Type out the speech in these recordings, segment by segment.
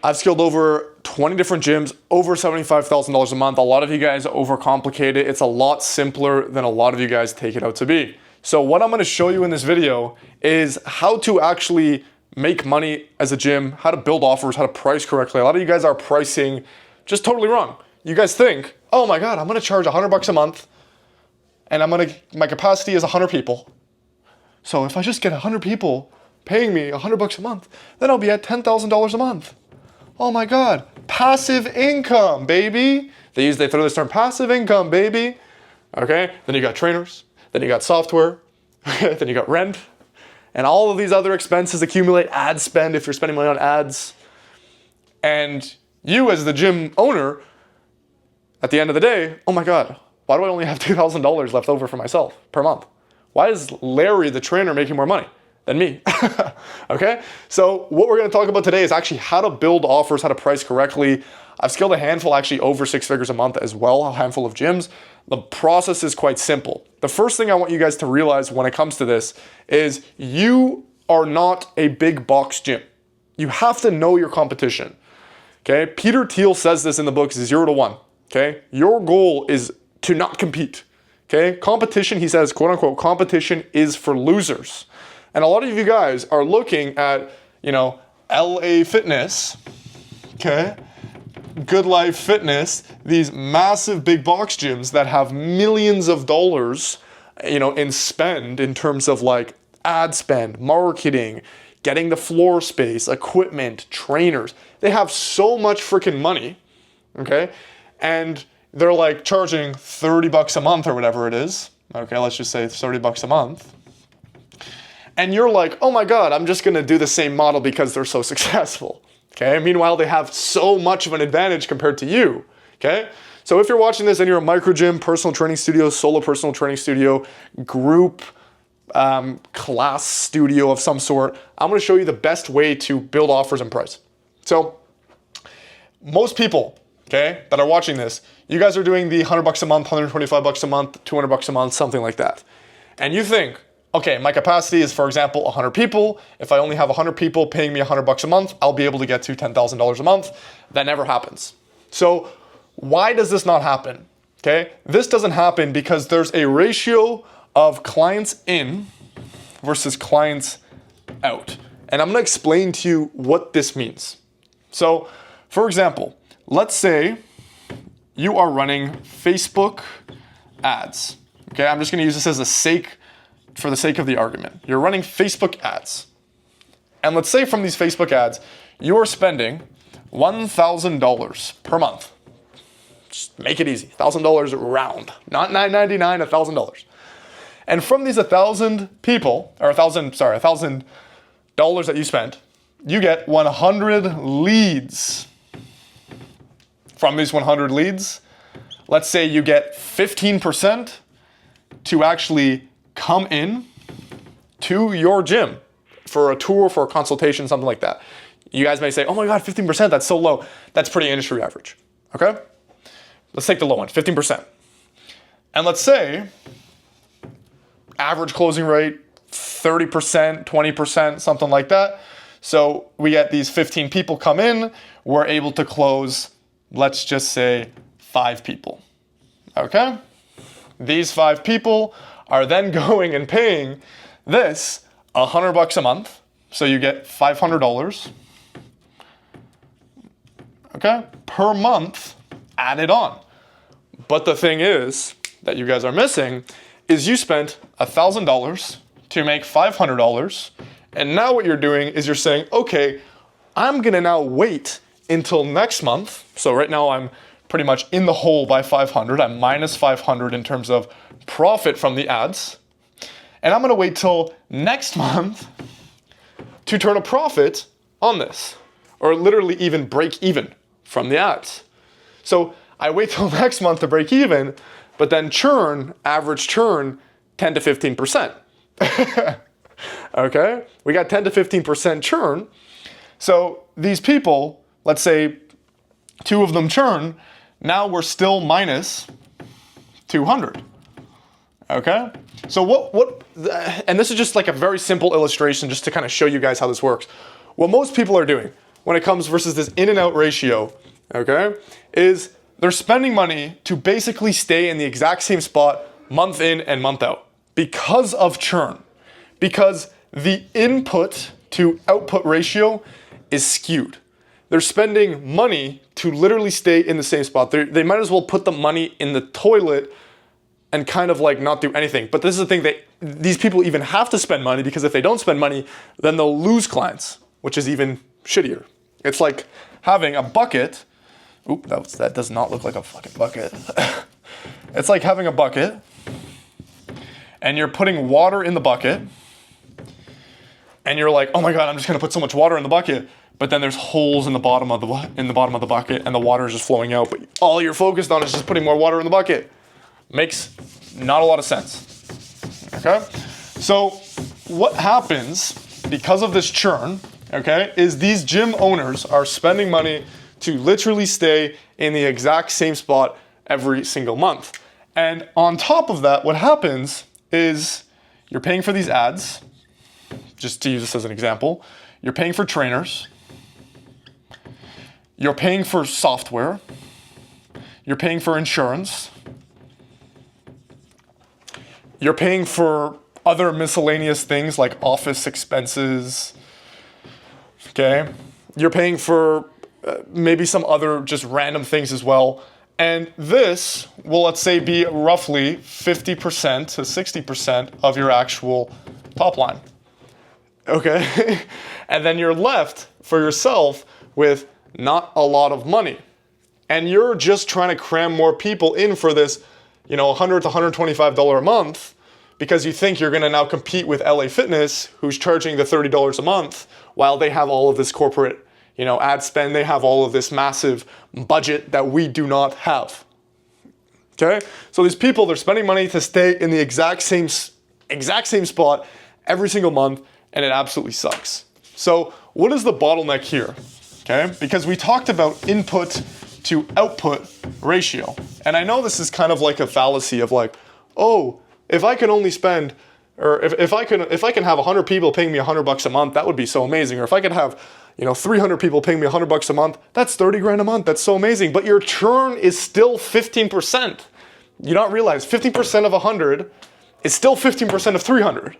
I've skilled over 20 different gyms, over $75,000 a month. A lot of you guys overcomplicate it. It's a lot simpler than a lot of you guys take it out to be. So what I'm gonna show you in this video is how to actually make money as a gym, how to build offers, how to price correctly. A lot of you guys are pricing just totally wrong. You guys think, oh my God, I'm gonna charge $100 a month and my capacity is 100 people. So if I just get 100 people paying me $100 a month, then I'll be at $10,000 a month. Oh my God, passive income, baby. They throw this term, passive income, baby. Okay, then you got trainers, then you got software, then you got rent, and all of these other expenses accumulate, ad spend if you're spending money on ads. And you as the gym owner, at the end of the day, oh my God, why do I only have $2,000 left over for myself per month? Why is Larry, the trainer, making more money than me? Okay, so what we're gonna talk about today is actually how to build offers, how to price correctly. I've scaled a handful, actually over 6 figures a month as well, a handful of gyms. The process is quite simple. The first thing I want you guys to realize when it comes to this is you are not a big box gym. You have to know your competition, okay? Peter Thiel says this in the book, 0 to 1, okay? Your goal is to not compete, okay? Competition, he says, quote unquote, competition is for losers. And a lot of you guys are looking at, LA Fitness, okay? Good Life Fitness, these massive big box gyms that have millions of dollars, in spend in terms of like ad spend, marketing, getting the floor space, equipment, trainers. They have so much freaking money, okay? And they're like charging $30 a month or whatever it is. Okay, let's just say $30 a month. And you're like, oh my God, I'm just gonna do the same model because they're so successful. Okay, meanwhile, they have so much of an advantage compared to you, okay? So if you're watching this and you're a micro gym, personal training studio, solo personal training studio, group, class studio of some sort, I'm gonna show you the best way to build offers and price. So most people, okay, that are watching this, you guys are doing the $100 a month, $125 a month, $200 a month, something like that. And you think, okay, my capacity is, for example, 100 people. If I only have 100 people paying me $100 a month, I'll be able to get to $10,000 a month. That never happens. So why does this not happen? Okay, this doesn't happen because there's a ratio of clients in versus clients out. And I'm gonna explain to you what this means. So, for example, let's say you are running Facebook ads. Okay, I'm just gonna use this as for the sake of the argument. You're running Facebook ads. And let's say from these Facebook ads, you're spending $1,000 per month. Just make it easy, $1,000 round, not $9.99, $1,000. And from these 1,000 people, or $1,000 that you spent, you get 100 leads. From these 100 leads, let's say you get 15% to actually come in to your gym for a tour, for a consultation, something like that. You guys may say, oh my God, 15%, that's so low. That's pretty industry average, okay? Let's take the low one, 15%. And let's say average closing rate, 30%, 20%, something like that. So we get these 15 people come in, we're able to close, let's just say 5 people, okay? These 5 people are then going and paying this $100 a month. So you get $500, okay, per month added on. But the thing is that you guys are missing is you spent $1,000 to make $500. And now what you're doing is you're saying, okay, I'm gonna now wait until next month. So right now I'm pretty much in the hole by 500. I'm minus 500 in terms of profit from the ads. And I'm gonna wait till next month to turn a profit on this, or literally even break even from the ads. So I wait till next month to break even, but then churn, average churn, 10 to 15%. Okay, we got 10 to 15% churn. So these people, let's say 2 of them churn, now we're still minus 200. Okay, so and this is just like a very simple illustration just to kind of show you guys how this works. What most people are doing, when it comes versus this in and out ratio, okay, is they're spending money to basically stay in the exact same spot month in and month out because of churn, because the input to output ratio is skewed. They're spending money to literally stay in the same spot. They might as well put the money in the toilet and kind of like not do anything. But this is the thing, that these people even have to spend money, because if they don't spend money, then they'll lose clients, which is even shittier. It's like having a bucket. Oop, that does not look like a fucking bucket. It's like having a bucket and you're putting water in the bucket and you're like, oh my God, I'm just gonna put so much water in the bucket. But then there's holes in the bottom of the bucket and the water is just flowing out. But all you're focused on is just putting more water in the bucket. Makes not a lot of sense, okay? So what happens because of this churn, okay, is these gym owners are spending money to literally stay in the exact same spot every single month. And on top of that, what happens is you're paying for these ads, just to use this as an example, you're paying for trainers, you're paying for software, you're paying for insurance, you're paying for other miscellaneous things like office expenses, okay? You're paying for maybe some other just random things as well. And this will, let's say, be roughly 50% to 60% of your actual top line, okay? And then you're left for yourself with not a lot of money. And you're just trying to cram more people in for this, $100 to $125 a month, because you think you're gonna now compete with LA Fitness, who's charging the $30 a month, while they have all of this corporate, ad spend, they have all of this massive budget that we do not have, okay? So these people, they're spending money to stay in the exact same spot every single month, and it absolutely sucks. So what is the bottleneck here, okay? Because we talked about input to output ratio. And I know this is kind of like a fallacy of like, oh, if I can only spend, or if I can have 100 people paying me $100 a month, that would be so amazing. Or if I could have, 300 people paying me $100 a month, that's 30 grand a month. That's so amazing. But your churn is still 15%. You don't realize 15% of 100 is still 15% of 300.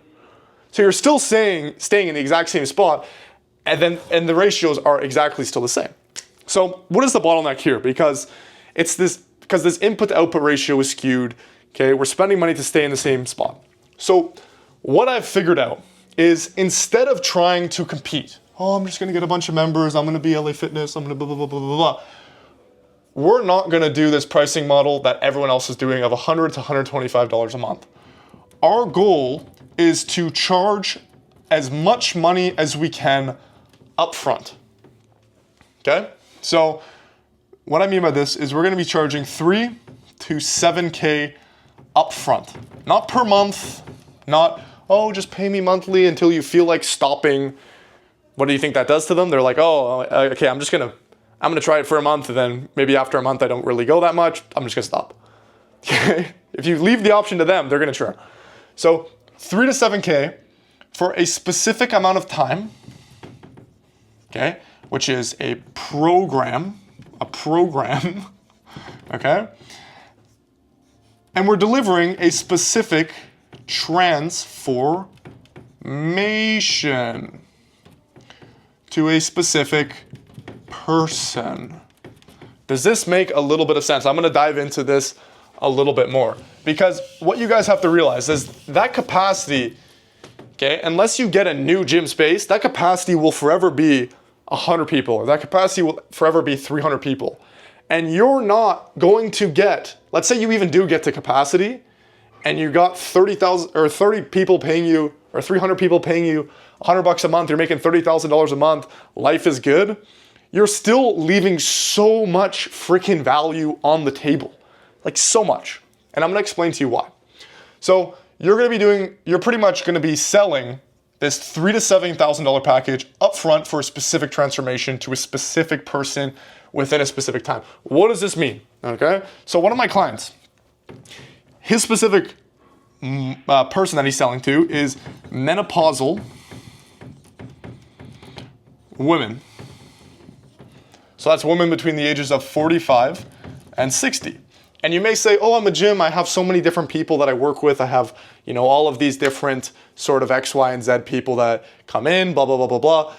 So you're still staying in the exact same spot, and the ratios are exactly still the same. So what is the bottleneck here? Because this input to output ratio is skewed. Okay, we're spending money to stay in the same spot. So what I've figured out is, instead of trying to compete, I'm just gonna get a bunch of members, I'm gonna be LA Fitness, I'm gonna blah, blah, blah, blah, blah, blah. We're not gonna do this pricing model that everyone else is doing of $100 to $125 a month. Our goal is to charge as much money as we can upfront, okay? So what I mean by this is we're gonna be charging 3 to 7K upfront, not per month, not, just pay me monthly until you feel like stopping. What do you think that does to them? They're like, okay, I'm gonna try it for a month, and then maybe after a month I don't really go that much, I'm just gonna stop. Okay? If you leave the option to them, they're gonna churn. So 3 to 7K for a specific amount of time, okay, which is a program, okay? And we're delivering a specific transformation to a specific person. Does this make a little bit of sense? I'm gonna dive into this a little bit more, because what you guys have to realize is that capacity, okay, unless you get a new gym space, that capacity will forever be 100 people, or that capacity will forever be 300 people. And you're not going to get, let's say you even do get to capacity, and you got 30,000 or 30 people paying you, or 300 people paying you $100 a month, you're making $30,000 a month, life is good, you're still leaving so much freaking value on the table. Like, so much. And I'm gonna explain to you why. So you're pretty much gonna be selling this $3,000 to $7,000 package upfront for a specific transformation to a specific person within a specific time. What does this mean? Okay, so one of my clients, his specific person that he's selling to is menopausal women, So that's women between the ages of 45 and 60. And you may say, oh, I'm a gym. I have so many different people that I work with. I have, all of these different sort of X, Y, and Z people that come in, blah, blah, blah, blah, blah.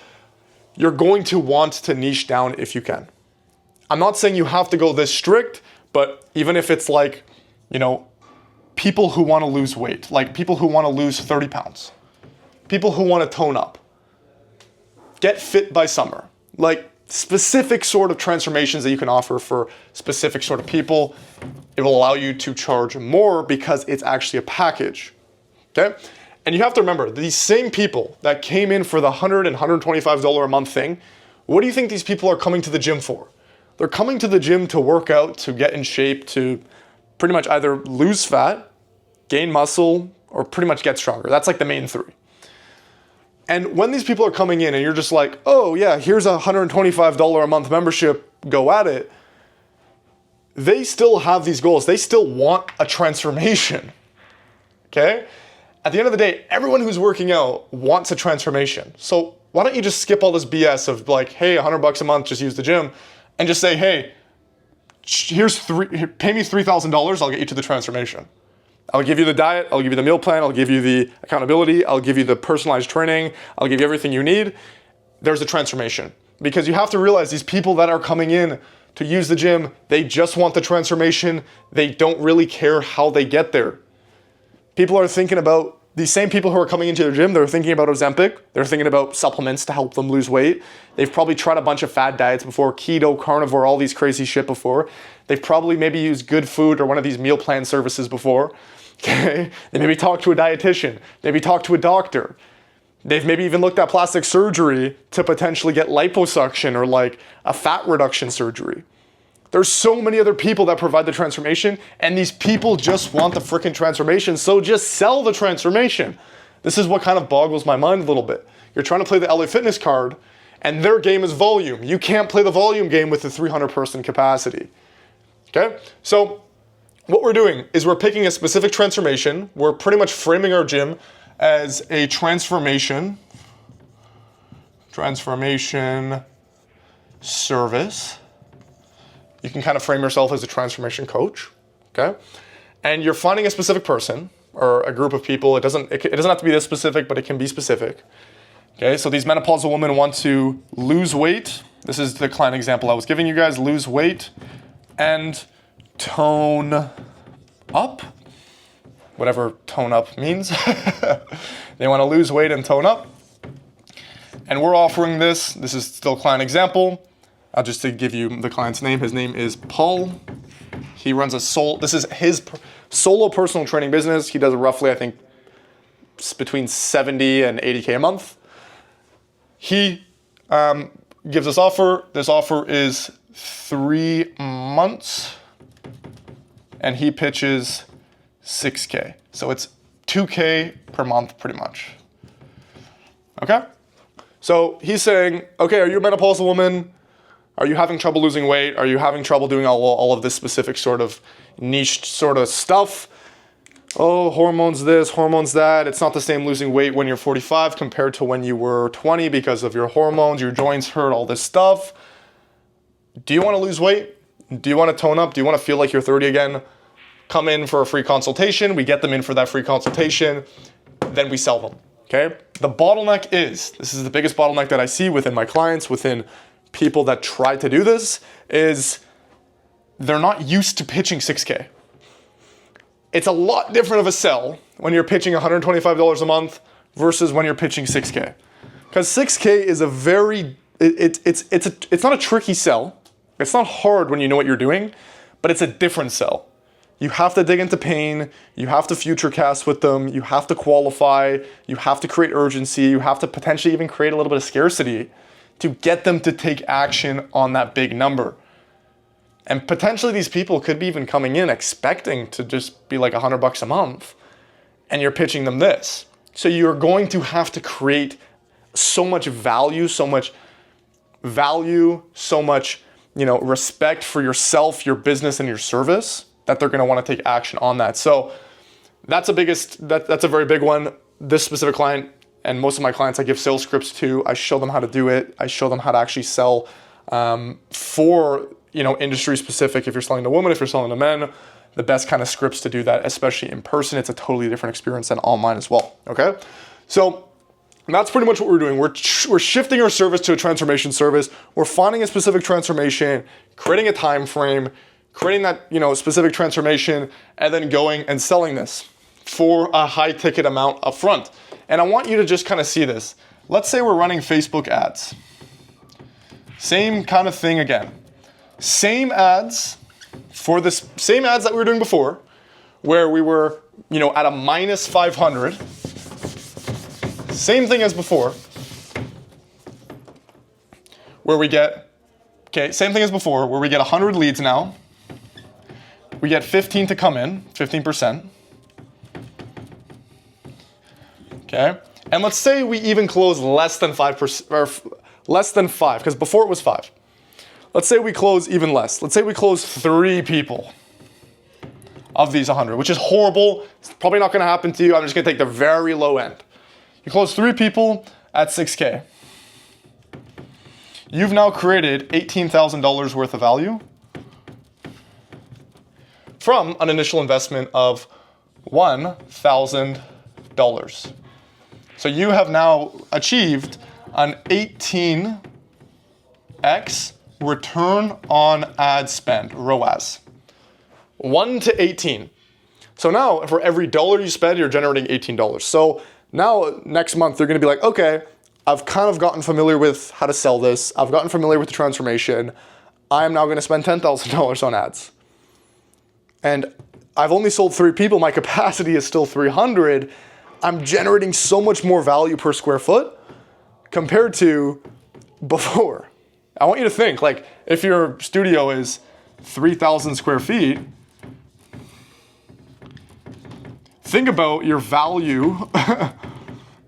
You're going to want to niche down if you can. I'm not saying you have to go this strict, but even if it's like, people who want to lose weight, like people who want to lose 30 pounds, people who want to tone up, get fit by summer, like specific sort of transformations that you can offer for specific sort of people. It will allow you to charge more because it's actually a package, okay? And you have to remember, these same people that came in for the $100 and $125 a month thing, what do you think these people are coming to the gym for? They're coming to the gym to work out, to get in shape, to pretty much either lose fat, gain muscle, or pretty much get stronger. That's like the main three. And when these people are coming in and you're just like, oh yeah, here's a $125 a month membership, go at it, they still have these goals. They still want a transformation, okay? At the end of the day, everyone who's working out wants a transformation. So why don't you just skip all this BS of like, hey, $100 a month, just use the gym, and just say, hey, pay me $3,000, I'll get you to the transformation. I'll give you the diet, I'll give you the meal plan, I'll give you the accountability, I'll give you the personalized training, I'll give you everything you need. There's a transformation. Because you have to realize these people that are coming in to use the gym, they just want the transformation. They don't really care how they get there. People are thinking about, these same people who are coming into the gym, they're thinking about Ozempic, they're thinking about supplements to help them lose weight. They've probably tried a bunch of fad diets before, keto, carnivore, all these crazy shit before. They've probably maybe used Good Food or one of these meal plan services before. Okay? They maybe talked to a dietitian, maybe talked to a doctor. They've maybe even looked at plastic surgery to potentially get liposuction or like a fat reduction surgery. There's so many other people that provide the transformation, and these people just want the freaking transformation, so just sell the transformation. This is what kind of boggles my mind a little bit. You're trying to play the LA Fitness card, and their game is volume. You can't play the volume game with the 300-person capacity. Okay? So what we're doing is we're picking a specific transformation. We're pretty much framing our gym as a transformation service. You can kind of frame yourself as a transformation coach, okay? And you're finding a specific person or a group of people. It doesn't have to be this specific, but it can be specific. Okay, so these menopausal women want to lose weight. This is the client example I was giving you guys. Lose weight and tone up, whatever tone up means. They want to lose weight and tone up. And we're offering this. This is still client example. Just to give you the client's name, his name is Paul. He runs this is his solo personal training business. He does roughly, I think, between 70 and 80K a month. He gives this offer. This offer is 3 months, and he pitches 6K. So it's 2K per month, pretty much. Okay? So he's saying, okay, are you a menopausal woman? Are you having trouble losing weight? Are you having trouble doing all of this specific sort of niche sort of stuff? Oh, hormones this, hormones that. It's not the same losing weight when you're 45 compared to when you were 20 because of your hormones, your joints hurt, all this stuff. Do you want to lose weight? Do you want to tone up? Do you want to feel like you're 30 again? Come in for a free consultation. We get them in for that free consultation. Then we sell them, okay? The bottleneck this is the biggest bottleneck that I see within my clients, within people that try to do this, is they're not used to pitching 6K. It's a lot different of a sell when you're pitching $125 a month versus when you're pitching 6K. Because 6K is a very, it's not a tricky sell. It's not hard when you know what you're doing, but it's a different sell. You have to dig into pain, you have to future cast with them, you have to qualify, you have to create urgency, you have to potentially even create a little bit of scarcity to get them to take action on that big number. And potentially these people could be even coming in expecting to just be like $100 a month, and you're pitching them this. So you're going to have to create so much value, so much respect for yourself, your business, and your service that they're gonna wanna take action on that. So that's a very big one. This specific client, and most of my clients I give sales scripts to, I show them how to do it. I show them how to actually sell for, industry specific. If you're selling to women, if you're selling to men, the best kind of scripts to do that, especially in person. It's a totally different experience than online as well. Okay. So that's pretty much what we're doing. We're shifting our service to a transformation service. We're finding a specific transformation, creating a time frame, creating that, specific transformation, and then going and selling this for a high ticket amount up front. And I want you to just kind of see this. Let's say we're running Facebook ads. Same kind of thing again. Same ads for this same ads that we were doing before, where we were, at a minus 500. Same thing as before, where we get, same thing as before, where we get 100 leads now. We get 15 to come in, 15%. Okay, and let's say we even close less than 5%, or less than 5, because before it was 5. Let's say we close even less. Let's say we close 3 people of these 100, which is horrible. It's probably not gonna happen to you. I'm just gonna take the very low end. You close 3 people at 6K. You've now created $18,000 worth of value from an initial investment of $1,000. So you have now achieved an 18x return on ad spend, ROAS. 1 to 18. So now for every dollar you spend, you're generating $18. So now next month, you're gonna be like, okay, I've kind of gotten familiar with how to sell this. I've gotten familiar with the transformation. I'm now gonna spend $10,000 on ads. And I've only sold 3 people. My capacity is still 300. I'm generating so much more value per square foot compared to before. I want you to think, like, if your studio is 3,000 square feet, think about your value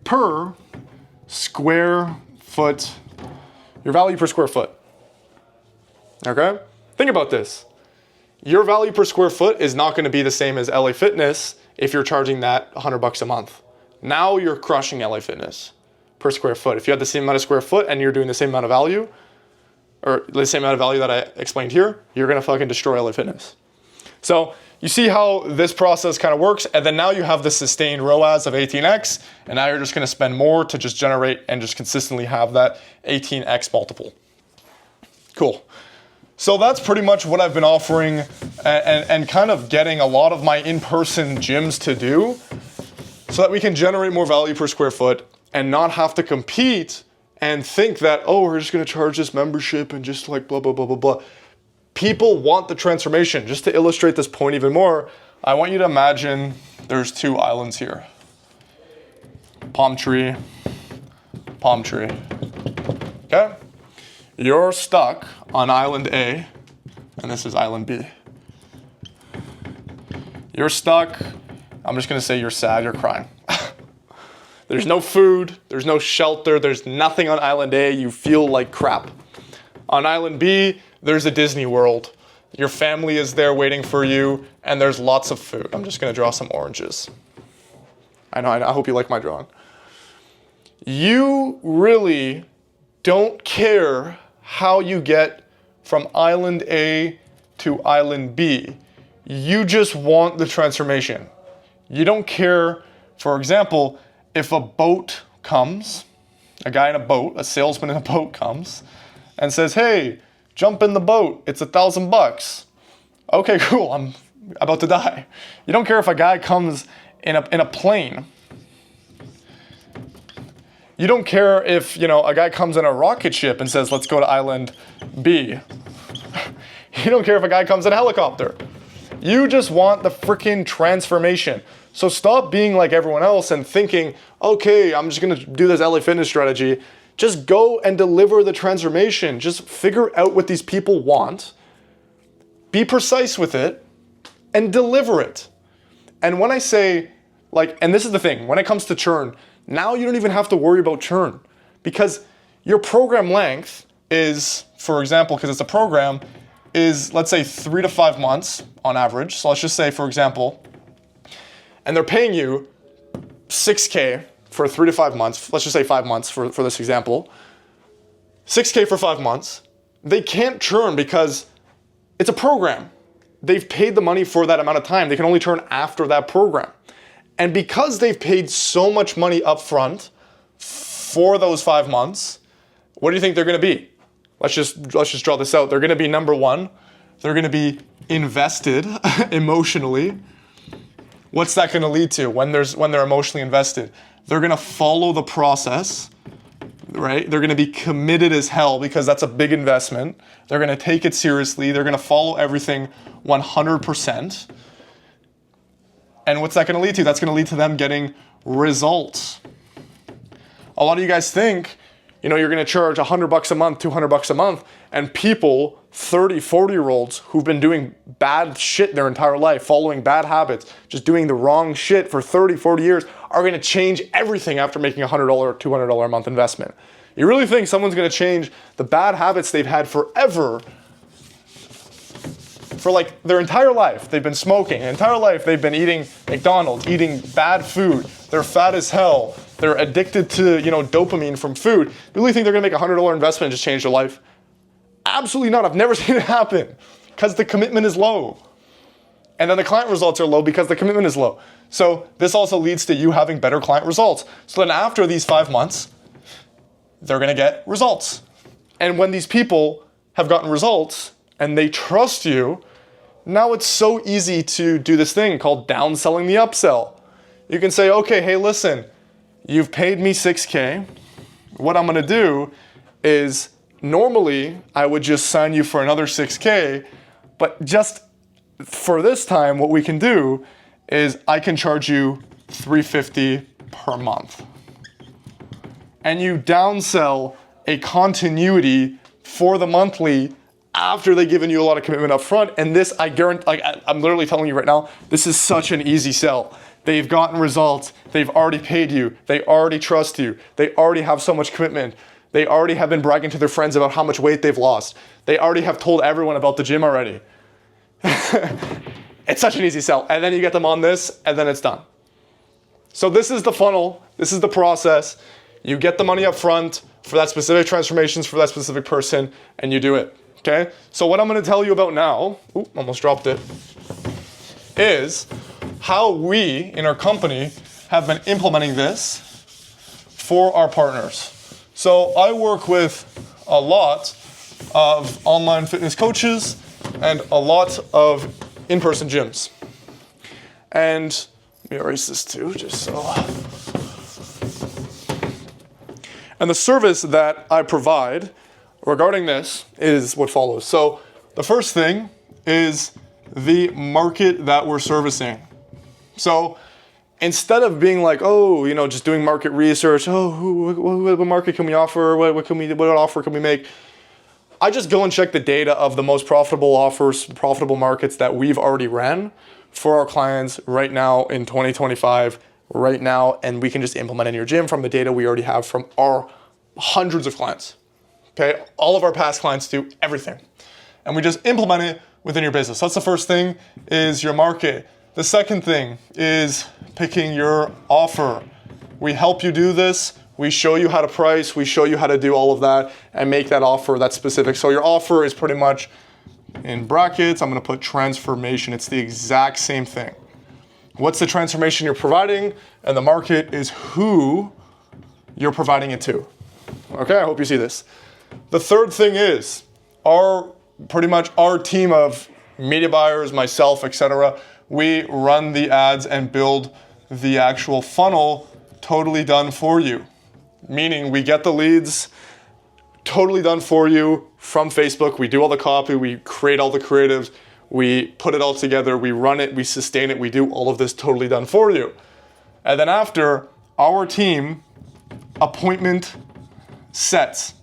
per square foot, your value per square foot. Okay? Think about this. Your value per square foot is not going to be the same as LA Fitness if you're charging that $100 a month. Now you're crushing LA Fitness per square foot. If you had the same amount of square foot and you're doing the same amount of value, or the same amount of value that I explained here, you're going to fucking destroy LA Fitness. So you see how this process kind of works, and then now you have the sustained ROAS of 18x, and now you're just going to spend more to just generate and just consistently have that 18x multiple. Cool. So that's pretty much what I've been offering and kind of getting a lot of my in-person gyms to do so that we can generate more value per square foot and not have to compete and think that, oh, we're just going to charge this membership and just like blah, blah, blah, blah, blah. People want the transformation. Just to illustrate this point even more, I want you to imagine there's 2 islands here. Palm tree, okay? You're stuck on island A, and this is island B. You're stuck. I'm just gonna say you're sad, you're crying. There's no food, there's no shelter, there's nothing on island A, you feel like crap. On island B, there's a Disney World. Your family is there waiting for you, and there's lots of food. I'm just gonna draw some oranges. I know, I hope you like my drawing. You really don't care how you get from island A to island B. You just want the transformation. You don't care, for example, if a boat comes, a guy in a boat, a salesman in a boat comes and says, hey, jump in the boat, it's $1,000. Okay, cool, I'm about to die. You don't care if a guy comes in a plane. You don't care if, a guy comes in a rocket ship and says, let's go to island B. You don't care if a guy comes in a helicopter. You just want the freaking transformation. So stop being like everyone else and thinking, okay, I'm just gonna do this LA Fitness strategy. Just go and deliver the transformation. Just figure out what these people want, be precise with it, and deliver it. And when I say, and this is the thing, when it comes to churn, now you don't even have to worry about churn because your program length is, for example, because it's a program, is let's say 3 to 5 months on average. So let's just say, for example, and they're paying you $6K for 3 to 5 months. Let's just say 5 months for this example. $6K for 5 months. they can't churn because it's a program. They've paid the money for that amount of time. They can only churn after that program. And because they've paid so much money up front for those 5 months, what do you think they're going to be? Let's just draw this out. They're going to be, number one, they're going to be invested emotionally. What's that going to lead to when they're emotionally invested? They're going to follow the process, right? They're going to be committed as hell because that's a big investment. They're going to take it seriously. They're going to follow everything 100%. And what's that going to lead to? That's going to lead to them getting results. A lot of you guys think, you're going to charge $100 a month, $200 a month, and people, 30, 40-year-olds who've been doing bad shit their entire life, following bad habits, just doing the wrong shit for 30, 40 years, are going to change everything after making a $100 or $200 a month investment. You really think someone's going to change the bad habits they've had forever, for like their entire life? They've been smoking, their entire life they've been eating McDonald's, eating bad food, they're fat as hell, they're addicted to, dopamine from food. You really think they're gonna make a $100 investment and just change their life? Absolutely not. I've never seen it happen because the commitment is low. And then the client results are low because the commitment is low. So this also leads to you having better client results. So then after these 5 months, they're gonna get results. And when these people have gotten results and they trust you, now it's so easy to do this thing called downselling the upsell. You can say, okay, hey, listen, you've paid me $6K. What I'm gonna do is, normally I would just sign you for another $6K, but just for this time, what we can do is I can charge you $350 per month. And you downsell a continuity for the monthly after they've given you a lot of commitment up front. And this, I guarantee, I'm literally telling you right now, this is such an easy sell. They've gotten results. They've already paid you. They already trust you. They already have so much commitment. They already have been bragging to their friends about how much weight they've lost. They already have told everyone about the gym already. It's such an easy sell. And then you get them on this, and then it's done. So this is the funnel. This is the process. You get the money up front for that specific transformations for that specific person, and you do it. Okay? So what I'm going to tell you about now, almost dropped it, is how we in our company have been implementing this for our partners. So I work with a lot of online fitness coaches and a lot of in-person gyms. And let me erase this too, just so. And the service that I provide regarding this is what follows. So the first thing is the market that we're servicing. So instead of being like, just doing market research, what market can we offer? What offer can we make? I just go and check the data of the most profitable offers, profitable markets that we've already ran for our clients right now in 2025, right now, and we can just implement in your gym from the data we already have from our hundreds of clients. Okay, all of our past clients do everything, and we just implement it within your business. So that's the first thing, is your market. The second thing is picking your offer. We help you do this. We show you how to price. We show you how to do all of that and make that offer that's specific. So your offer is pretty much, in brackets, I'm gonna put transformation. It's the exact same thing. What's the transformation you're providing? And the market is who you're providing it to. Okay, I hope you see this. The third thing is pretty much our team of media buyers, myself, etc. We run the ads and build the actual funnel totally done for you. Meaning we get the leads totally done for you from Facebook. We do all the copy, we create all the creatives, we put it all together, we run it, we sustain it, we do all of this totally done for you. And then after, our team appointment sets.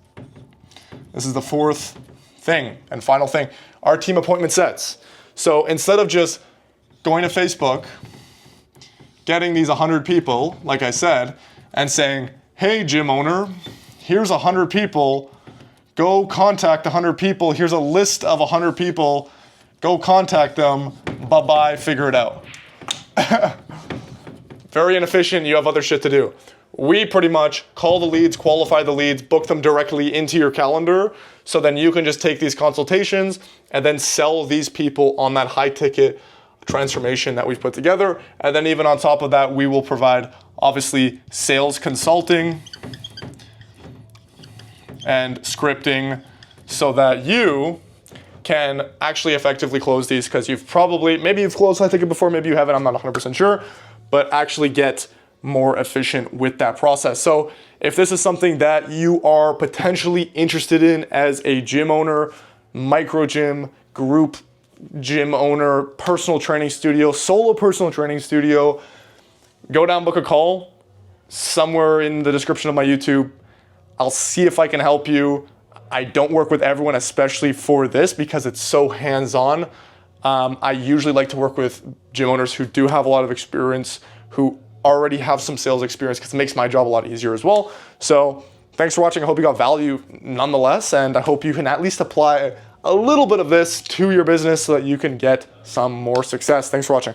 This is the fourth thing and final thing. Our team appointment sets. So instead of just going to Facebook, getting these 100 people, like I said, and saying, hey, gym owner, here's 100 people, go contact 100 people, here's a list of 100 people, go contact them, bye-bye, figure it out. Very inefficient, you have other shit to do. We pretty much call the leads, qualify the leads, book them directly into your calendar. So then you can just take these consultations and then sell these people on that high ticket transformation that we've put together. And then even on top of that, we will provide obviously sales consulting and scripting so that you can actually effectively close these, because maybe you've closed high ticket before, maybe you haven't, I'm not 100% sure, but actually get more efficient with that process. So if this is something that you are potentially interested in as a gym owner, micro gym, group gym owner, personal training studio, solo personal training studio, go down, book a call somewhere in the description of my YouTube. I'll see if I can help you. I don't work with everyone, especially for this, because it's so hands-on. I usually like to work with gym owners who do have a lot of experience, who already have some sales experience, because it makes my job a lot easier as well. So thanks for watching. I hope you got value nonetheless, and I hope you can at least apply a little bit of this to your business so that you can get some more success. Thanks for watching.